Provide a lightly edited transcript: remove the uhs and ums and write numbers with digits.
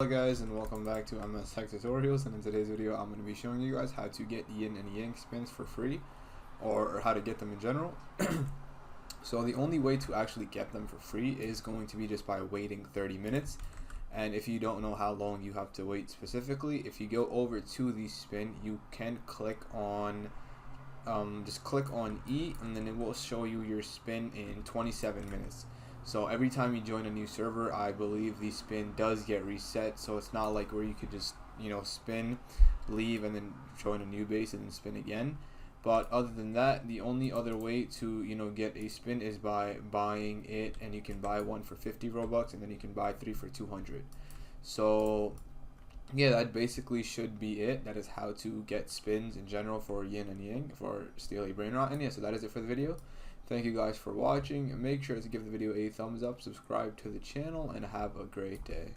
Hello guys, and welcome back to MS Tech Tutorials, and in today's video I'm going to be showing you guys how to get yin and yang spins for free, or how to get them in general. So the only way to actually get them for free is going to be just by waiting 30 minutes. And if you don't know how long you have to wait specifically, if you go over to the spin, you can click on just click on E, and then it will show you your spin in 27 minutes. So every time you join a new server, I believe the spin does get reset, so it's not like where you could just spin, leave, and then join a new base and then spin again. But other than that, the only other way to get a spin is by buying it, and you can buy one for 50 Robux, and then you can buy 3 for 200. So yeah, that basically should be it. That is how to get spins in general for yin and yang, for steal a Brainrot. And yeah, so that is it for the video. Thank you guys for watching, and make sure to give the video a thumbs up, subscribe to the channel, and have a great day.